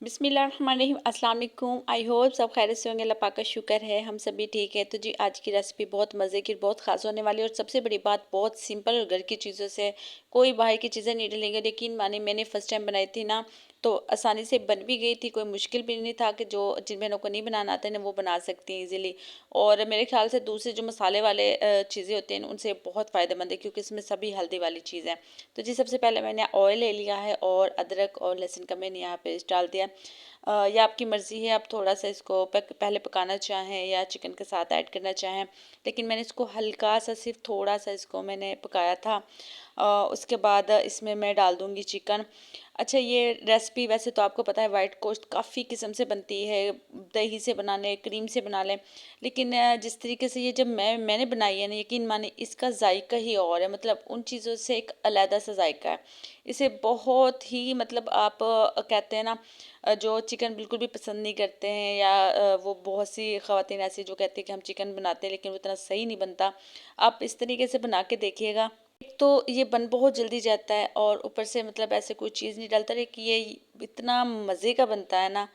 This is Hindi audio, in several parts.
बिस्मिल्लाहिर्रहमानिर्रहीम अस्सलाम वालेकुम। आई होप सब खैरियत से होंगे। अल्लाह पाक का शुक्र है हम सभी ठीक है। तो जी आज की रेसिपी बहुत मज़े की बहुत ख़ास होने वाली है और सबसे बड़ी बात बहुत सिंपल और घर की चीज़ों से, कोई बाहर की चीज़ें नहीं डलेंगे। यकीन माने मैंने फ़र्स्ट टाइम बनाई थी ना, तो आसानी से बन भी गई थी, कोई मुश्किल भी नहीं था कि जो जिन बहनों को नहीं बनाना आता है ना वो बना सकती हैं ईज़िली। और मेरे ख्याल से दूसरे जो मसाले वाले चीज़ें होते हैं उनसे बहुत फ़ायदेमंद है क्योंकि इसमें सभी हल्दी वाली चीज़ है। तो जी सबसे पहले मैंने ऑयल ले लिया है और अदरक और लहसुन का मैंने यहाँ पेस्ट डाल दिया। या आपकी मर्ज़ी है, आप थोड़ा सा इसको पहले पकाना चाहें या चिकन के साथ ऐड करना चाहें, लेकिन मैंने इसको हल्का सा सिर्फ थोड़ा सा इसको मैंने पकाया था। उसके बाद इसमें मैं डाल दूँगी चिकन। अच्छा, ये रेसिपी वैसे तो आपको पता है वाइट गोश्त काफ़ी किस्म से बनती है, दही से बना लें, क्रीम से बना लें, लेकिन जिस तरीके से ये जब मैंने बनाई है ना, यकीन माने इसका जायका ही और है। मतलब उन चीज़ों से एक अलहदा सा जायका है। इसे बहुत ही मतलब आप कहते हैं ना, जो चिकन बिल्कुल भी पसंद नहीं करते हैं या वो बहुत सी ख़वातीन ऐसी जो कहती है कि हम चिकन बनाते हैं लेकिन वो इतना सही नहीं बनता, आप इस तरीके से बना के देखिएगा। एक तो ये बन बहुत जल्दी जाता है और ऊपर से मतलब ऐसे कोई चीज़ नहीं डालता, लेकिन ये इतना मज़े का बनता है ना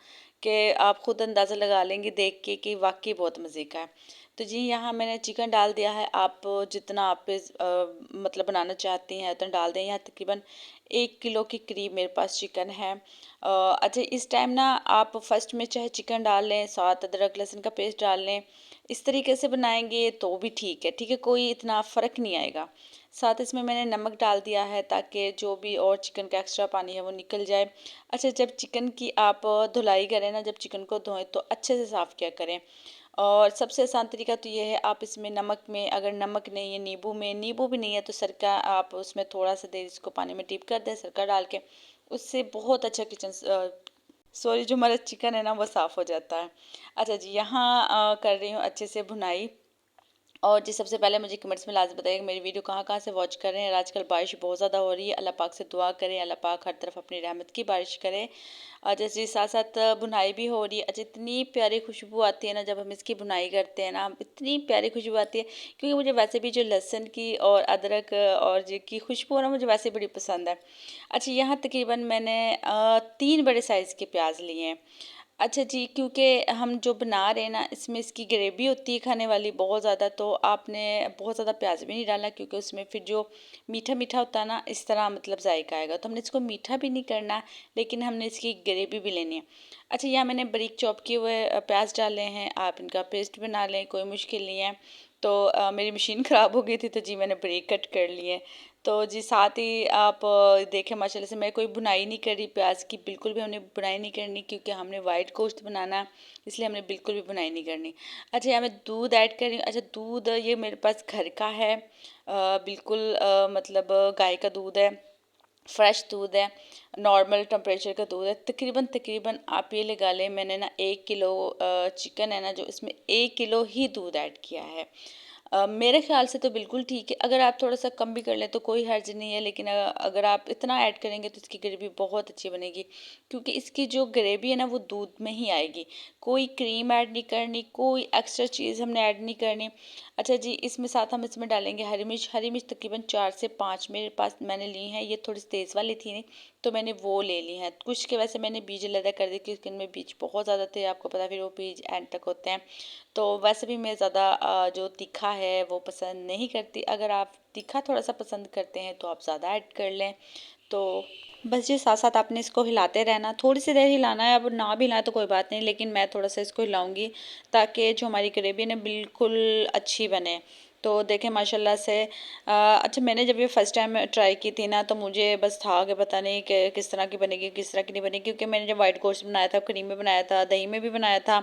कि आप खुद अंदाज़ा लगा लेंगे देख के कि वाकई बहुत मज़े का है। तो जी यहाँ मैंने चिकन डाल दिया है। आप जितना आप मतलब बनाना चाहती हैं उतना डाल दें। यहाँ तकरीबन 1 किलो के करीब मेरे पास चिकन है। अच्छा, इस टाइम ना आप फर्स्ट में चाहे चिकन डाल लें, साथ अदरक लहसुन का पेस्ट डाल लें, इस तरीके से बनाएंगे तो भी ठीक है, कोई इतना फ़र्क नहीं आएगा। साथ इसमें मैंने नमक डाल दिया है ताकि जो भी और चिकन का एक्स्ट्रा पानी है वो निकल जाए। अच्छा, जब चिकन की आप धुलाई करें ना, जब चिकन को धोएं तो अच्छे से साफ़ किया करें। और सबसे आसान तरीका तो ये है, आप इसमें नमक में, अगर नमक नहीं है नींबू भी नहीं है तो सिरका आप उसमें थोड़ा सा देर इसको पानी में डिप कर दें सिरका डाल के। उससे बहुत अच्छा सॉरी, जो हमारा चिकन है ना वो साफ़ हो जाता है। अच्छा जी, यहाँ कर रही हूँ अच्छे से भुनाई। और जी सबसे पहले मुझे कमेंट्स में लाज़िम बताइएगा मेरी वीडियो कहाँ कहाँ से वॉच कर रहे हैं। और आजकल बारिश बहुत ज़्यादा हो रही है, अल्लाह पाक से दुआ करें अल्लाह पाक हर तरफ अपनी रहमत की बारिश करे। जैसे साथ साथ बुनाई भी हो रही है। अच्छा, इतनी प्यारी खुशबू आती है ना जब हम इसकी बुनाई करते हैं ना, इतनी प्यारी खुशबू आती है, क्योंकि मुझे वैसे भी जो लहसुन की और अदरक और जी की खुशबू है ना मुझे वैसे बड़ी पसंद है। अच्छा, यहाँ तकरीबन मैंने 3 बड़े साइज़ के प्याज लिए हैं। अच्छा जी, क्योंकि हम जो बना रहे हैं ना इसमें इसकी ग्रेवी होती है खाने वाली बहुत ज़्यादा, तो आपने बहुत ज़्यादा प्याज भी नहीं डालना क्योंकि उसमें फिर जो मीठा मीठा होता है ना इस तरह मतलब जायका आएगा। तो हमने इसको मीठा भी नहीं करना, लेकिन हमने इसकी ग्रेवी भी लेनी है। अच्छा, यहाँ मैंने बारीक चॉप किए हुए प्याज डाले हैं, आप इनका पेस्ट बना लें, कोई मुश्किल नहीं है। तो मेरी मशीन ख़राब हो गई थी तो जी मैंने बारीक कट कर लिए। तो जी साथ ही आप देखें माशाल्लाह से मैं कोई बुनाई नहीं कर रही प्याज की, बिल्कुल भी हमने बुनाई नहीं करनी क्योंकि हमने वाइट गोश्त बनाना है, इसलिए हमने बिल्कुल भी बुनाई नहीं करनी। अच्छा, यहाँ मैं दूध ऐड कर रही हूँ। अच्छा, दूध ये मेरे पास घर का है, बिल्कुल मतलब गाय का दूध है, फ्रेश दूध है, नॉर्मल टेम्परेचर का दूध है। तकरीबन तकरीबन आप ये लगा लें, मैंने ना 1 किलो चिकन है ना जो इसमें 1 किलो ही दूध ऐड किया है। मेरे ख्याल से तो बिल्कुल ठीक है, अगर आप थोड़ा सा कम भी कर लें तो कोई हर्ज नहीं है, लेकिन अगर आप इतना ऐड करेंगे तो इसकी ग्रेवी बहुत अच्छी बनेगी, क्योंकि इसकी जो ग्रेवी है ना वो दूध में ही आएगी। कोई क्रीम ऐड नहीं करनी, कोई एक्स्ट्रा चीज़ हमने ऐड नहीं करनी। अच्छा जी, इसमें साथ हम इसमें डालेंगे हरी मिर्च तकरीबन 4 से 5 मेरे पास मैंने ली हैं। ये थोड़ी तेज़ वाली थी नहीं तो मैंने वो ले ली हैं। कुछ के वैसे मैंने बीज अलग कर दी क्योंकि इनमें बीज बहुत ज़्यादा थे, आपको पता फिर वो बीज एंड तक होते हैं। तो वैसे भी मैं ज़्यादा जो तीखा है वो पसंद नहीं करती। अगर आप तीखा थोड़ा सा पसंद करते हैं तो आप ज़्यादा ऐड कर लें। तो बस जी साथ साथ आपने इसको हिलाते रहना, थोड़ी सी देर हिलाना है, अब ना भी हिलाए तो कोई बात नहीं, लेकिन मैं थोड़ा सा इसको हिलाऊंगी ताकि जो हमारी ग्रेवी है ना बिल्कुल अच्छी बने। तो देखें माशाल्लाह से अच्छा, मैंने जब ये फ़र्स्ट टाइम ट्राई की थी ना तो मुझे बस था कि पता नहीं कि किस तरह की बनेगी किस तरह की नहीं बनेगी, क्योंकि मैंने जब वाइट गोश्त बनाया था, क्रीम में बनाया था, दही में भी बनाया था,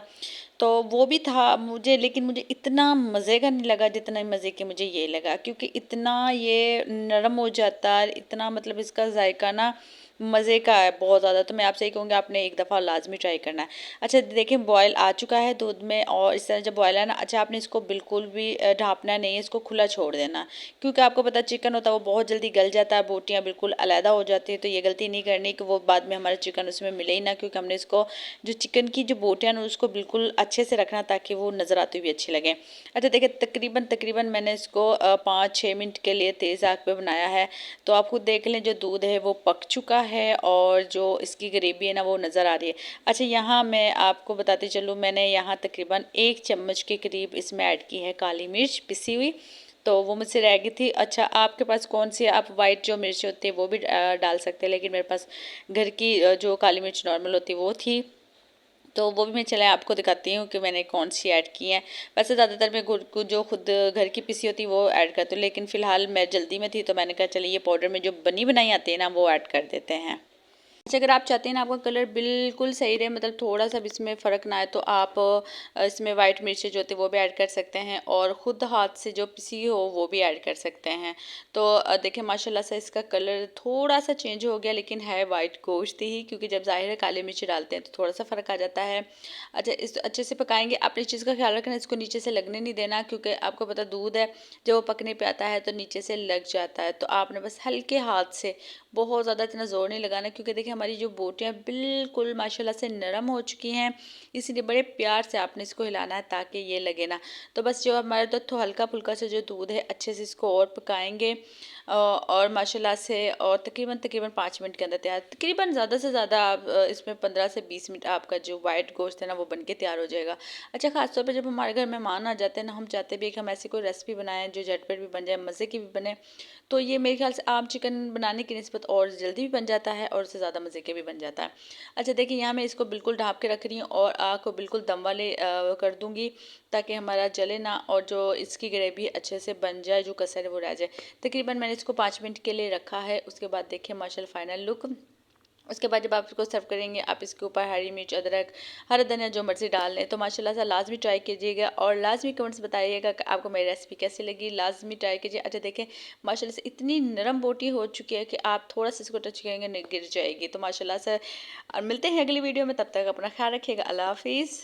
तो वो भी था मुझे, लेकिन मुझे इतना मज़े का नहीं लगा जितना मज़े की मुझे ये लगा, क्योंकि इतना ये नरम हो जाता है, इतना मतलब इसका जायका ना मज़े का है बहुत ज़्यादा। तो मैं आपसे ये कहूँगी आपने एक दफ़ा लाजमी ट्राई करना है। अच्छा देखिए, बॉयल आ चुका है दूध में और इस तरह जब बॉयल है ना, अच्छा आपने इसको बिल्कुल भी ढाँपना नहीं है, इसको खुला छोड़ देना, क्योंकि आपको पता चिकन होता है वो बहुत जल्दी गल जाता है, बोटियाँ बिल्कुल अलहदा हो जाती है। तो ये गलती नहीं करनी कि वो बाद में हमारा चिकन उसमें मिले ही ना, क्योंकि हमने इसको जो चिकन की जो बोटियाँ ना उसको बिल्कुल अच्छे से रखना ताकि वो नज़र आती हुई अच्छी लगे। अच्छा देखिए, तकरीबन मैंने इसको 5-6 मिनट के लिए तेज़ आग पे बनाया है। तो आप खुद देख लें, जो दूध है वो पक चुका है और जो इसकी ग्रेवी है ना वो नज़र आ रही है। अच्छा, यहाँ मैं आपको बताती चलूँ, मैंने यहाँ तकरीबन 1 चम्मच के करीब इसमें ऐड की है काली मिर्च पिसी हुई, तो वो मुझसे रह गई थी। अच्छा, आपके पास कौन सी, आप वाइट जो मिर्च होती है वो भी डाल सकते हैं, लेकिन मेरे पास घर की जो काली मिर्च नॉर्मल होती है वो थी, तो वो भी मैं चले आपको दिखाती हूँ कि मैंने कौन सी ऐड की है। वैसे ज़्यादातर मैं गुड़ को जो खुद घर की पिसी होती है वो ऐड करती हूँ, लेकिन फ़िलहाल मैं जल्दी में थी तो मैंने कहा चलिए ये पाउडर में जो बनी बनाई आती है ना वो ऐड कर देते हैं। अच्छा, अगर आप चाहते हैं ना आपका कलर बिल्कुल सही रहे, मतलब थोड़ा सा भी इसमें फ़र्क ना आए, तो आप इसमें वाइट मिर्ची जो होती है वो भी ऐड कर सकते हैं, और ख़ुद हाथ से जो पिसी हो वो भी ऐड कर सकते हैं। तो देखिए माशाल्लाह से इसका कलर थोड़ा सा चेंज हो गया, लेकिन है वाइट गोश्त ही, क्योंकि जब ज़ाहिर है काली मिर्ची डालते हैं तो थोड़ा सा फ़र्क आ जाता है। अच्छा, इस अच्छे से पकाएंगे, अपनी चीज़ का ख्याल रखना, इसको नीचे से लगने नहीं देना, क्योंकि आपको पता दूध है जब वो पकने पे आता है तो नीचे से लग जाता है। तो आपने बस हल्के हाथ से, बहुत ज़्यादा इतना ज़ोर नहीं लगाना, क्योंकि देखिए हमारी जो बोटियाँ बिल्कुल माशाल्लाह से नरम हो चुकी हैं, इसीलिए बड़े प्यार से आपने इसको हिलाना है ताकि ये लगे ना। तो बस जो हमारे तो हल्का फुल्का से जो दूध है अच्छे से इसको और पकाएंगे, और माशाल्लाह से, और तकरीबन 5 मिनट के अंदर तैयार, तकरीबन ज़्यादा से ज़्यादा आप इसमें 15 से 20 मिनट आपका जो वाइट गोश्त है ना वो बन के तैयार हो जाएगा। अच्छा, ख़ासतौर पर जब हमारे घर मेहमान आ जाते हैं ना, हम चाहते भी हैं कि हम ऐसी कोई रेसिपी बनाएं जो झटपट भी बन जाए, मज़े की भी बने, तो ये मेरे ख्याल से आम चिकन बनाने की निस्बत और जल्दी भी बन जाता है और उससे ज़्यादा मज़े के भी बन जाता है। अच्छा देखिए, यहाँ मैं इसको बिल्कुल ढाँप के रख रही हूँ और आग को बिल्कुल दम वाले कर दूँगी, ताकि हमारा जले ना और जो इसकी ग्रेवी अच्छे से बन जाए, जो कसर है वो रह जाए। तकरीबन मैंने इसको 5 मिनट के लिए रखा है। उसके बाद देखिए माशाल्लाह फाइनल लुक। उसके बाद जब आप इसको सर्व करेंगे, आप इसके ऊपर हरी मिर्च, अदरक, हरा धनिया जो मर्ज़ी डाल लें। तो माशाल्लाह से लाज़मी ट्राई कीजिएगा और लाज़मी कमेंट्स बताइएगा कि आपको मेरी रेसिपी कैसी लगी, लाज़मी ट्राई कीजिए। अच्छा देखें, माशाल्लाह से इतनी नरम बोटी हो चुकी है कि आप थोड़ा सा इसको टच करेंगे नहीं गिर जाएगी। तो माशाल्लाह से, और मिलते हैं अगली वीडियो में, तब तक अपना ख्याल रखिएगा। अल्लाह हाफिज़।